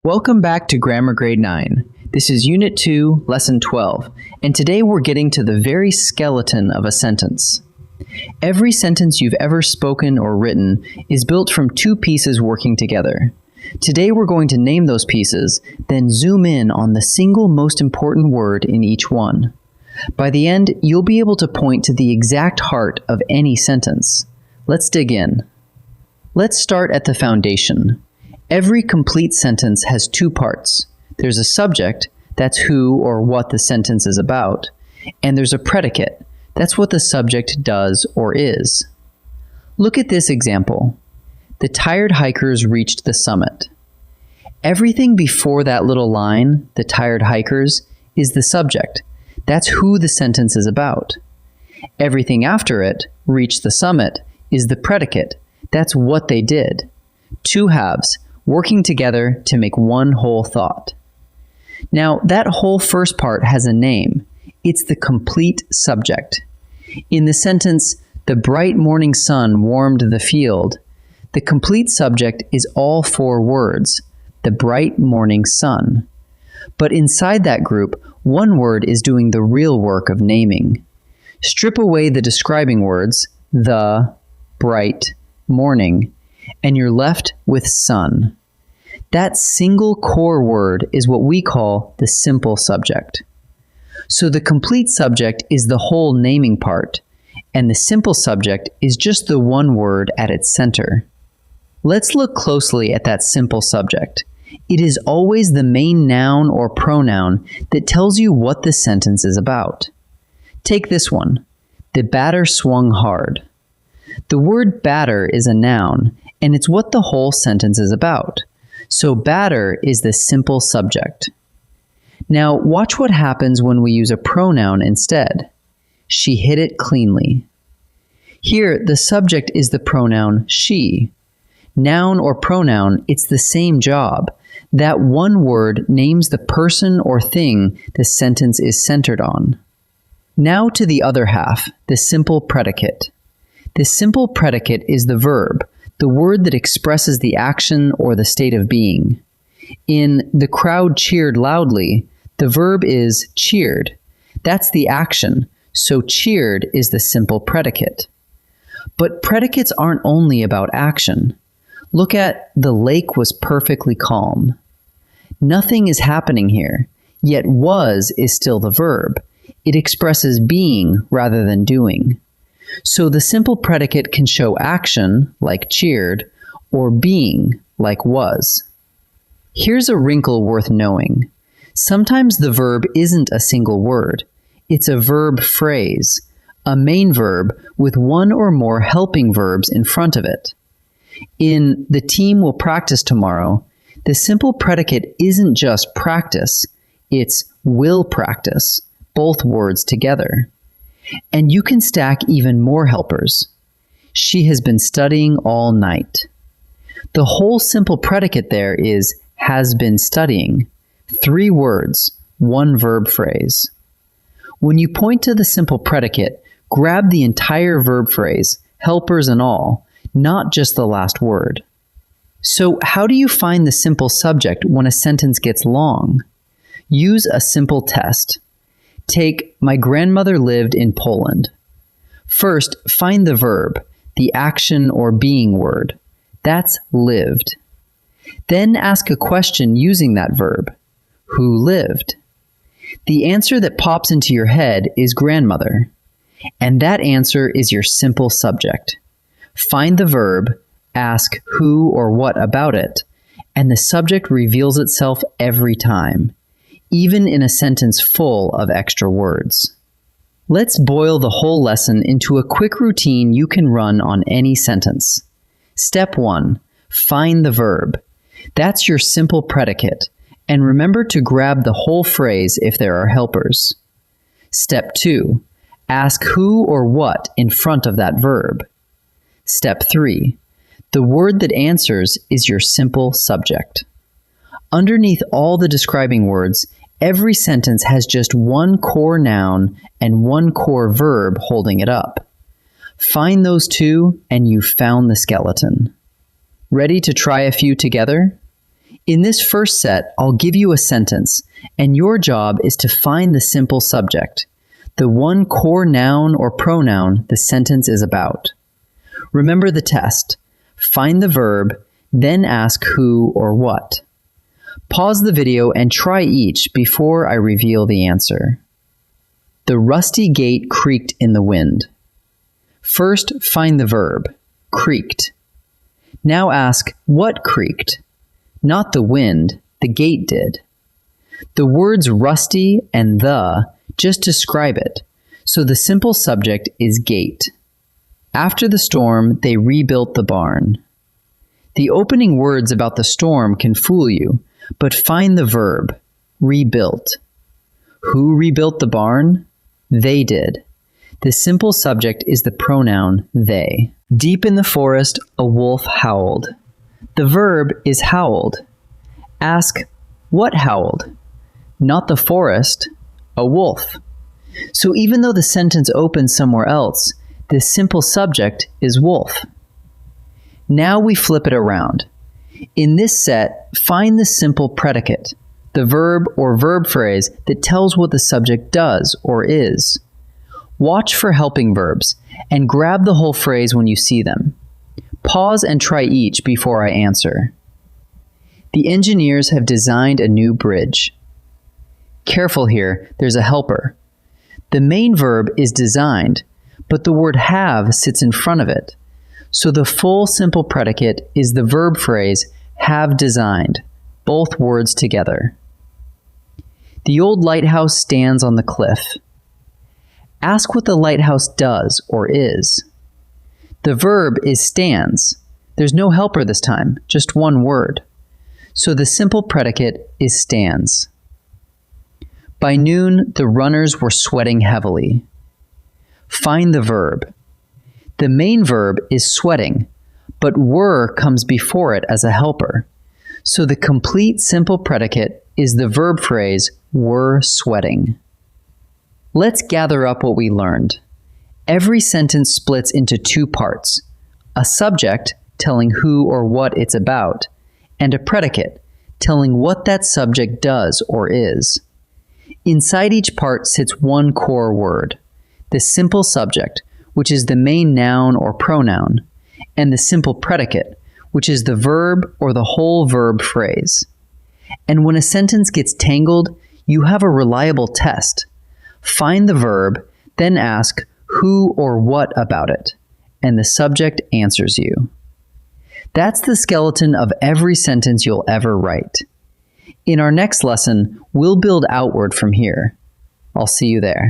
Welcome back to Grammar Grade 9. This is Unit 2, Lesson 12, and today we're getting to the very skeleton of a sentence. Every sentence you've ever spoken or written is built from two pieces working together. Today we're going to name those pieces, then zoom in on the single most important word in each one. By the end, you'll be able to point to the exact heart of any sentence. Let's dig in. Let's start at the foundation. Every complete sentence has two parts. There's a subject, that's who or what the sentence is about, and there's a predicate, that's what the subject does or is. Look at this example. The tired hikers reached the summit. Everything before that little line, the tired hikers, is the subject. That's who the sentence is about. Everything after it, reached the summit, is the predicate. That's what they did. Two halves, working together to make one whole thought. Now, that whole first part has a name. It's the complete subject. In the sentence, "The bright morning sun warmed the field," the complete subject is all four words, the bright morning sun. But inside that group, one word is doing the real work of naming. Strip away the describing words, the, bright, morning, and you're left with sun. That single core word is what we call the simple subject. So the complete subject is the whole naming part, and the simple subject is just the one word at its center. Let's look closely at that simple subject. It is always the main noun or pronoun that tells you what the sentence is about. Take this one. The batter swung hard. The word batter is a noun, and it's what the whole sentence is about. So batter is the simple subject. Now watch what happens when we use a pronoun instead. She hit it cleanly. Here, the subject is the pronoun she. Noun or pronoun, it's the same job. That one word names the person or thing the sentence is centered on. Now to the other half, the simple predicate. The simple predicate is the verb, the word that expresses the action or the state of being. In "the crowd cheered loudly," the verb is cheered. That's the action, so cheered is the simple predicate. But predicates aren't only about action. Look at "the lake was perfectly calm." Nothing is happening here, yet was is still the verb. It expresses being rather than doing. So the simple predicate can show action, like cheered, or being, like was. Here's a wrinkle worth knowing. Sometimes the verb isn't a single word. It's a verb phrase, a main verb with one or more helping verbs in front of it. In "the team will practice tomorrow," the simple predicate isn't just practice, it's will practice, both words together. And you can stack even more helpers. She has been studying all night. The whole simple predicate there is has been studying. 3 words, 1 verb phrase. When you point to the simple predicate, grab the entire verb phrase, helpers and all, not just the last word. So how do you find the simple subject when a sentence gets long? Use a simple test. Take "my grandmother lived in Poland." First, find the verb, the action or being word. That's lived. Then ask a question using that verb. Who lived? The answer that pops into your head is grandmother. And that answer is your simple subject. Find the verb, ask who or what about it, and the subject reveals itself every time, even in a sentence full of extra words. Let's boil the whole lesson into a quick routine you can run on any sentence. Step 1. Find the verb. That's your simple predicate, and remember to grab the whole phrase if there are helpers. Step 2. Ask who or what in front of that verb. Step 3. The word that answers is your simple subject. Underneath all the describing words, every sentence has just one core noun and one core verb holding it up. Find those two, and you've found the skeleton. Ready to try a few together? In this first set, I'll give you a sentence, and your job is to find the simple subject, the one core noun or pronoun the sentence is about. Remember the test. Find the verb, then ask who or what. Pause the video and try each before I reveal the answer. The rusty gate creaked in the wind. First, find the verb, creaked. Now ask, what creaked? Not the wind, the gate did. The words rusty and the just describe it, so the simple subject is gate. After the storm, they rebuilt the barn. The opening words about the storm can fool you, but find the verb, rebuilt. Who rebuilt the barn? They did. The simple subject is the pronoun they. Deep in the forest, a wolf howled. The verb is howled. Ask, what howled? Not the forest, a wolf. So even though the sentence opens somewhere else, the simple subject is wolf. Now we flip it around. In this set, find the simple predicate, the verb or verb phrase that tells what the subject does or is. Watch for helping verbs and grab the whole phrase when you see them. Pause and try each before I answer. The engineers have designed a new bridge. Careful here, there's a helper. The main verb is designed, but the word have sits in front of it. So the full simple predicate is the verb phrase have designed, both words together. The old lighthouse stands on the cliff. Ask what the lighthouse does or is. The verb is stands. There's no helper this time, just one word. So the simple predicate is stands. By noon, the runners were sweating heavily. Find the verb. The main verb is sweating, but were comes before it as a helper. So the complete simple predicate is the verb phrase were sweating. Let's gather up what we learned. Every sentence splits into two parts, a subject telling who or what it's about, and a predicate telling what that subject does or is. Inside each part sits one core word, the simple subject, which is the main noun or pronoun, and the simple predicate, which is the verb or the whole verb phrase. And when a sentence gets tangled, you have a reliable test. Find the verb, then ask who or what about it, and the subject answers you. That's the skeleton of every sentence you'll ever write. In our next lesson, we'll build outward from here. I'll see you there.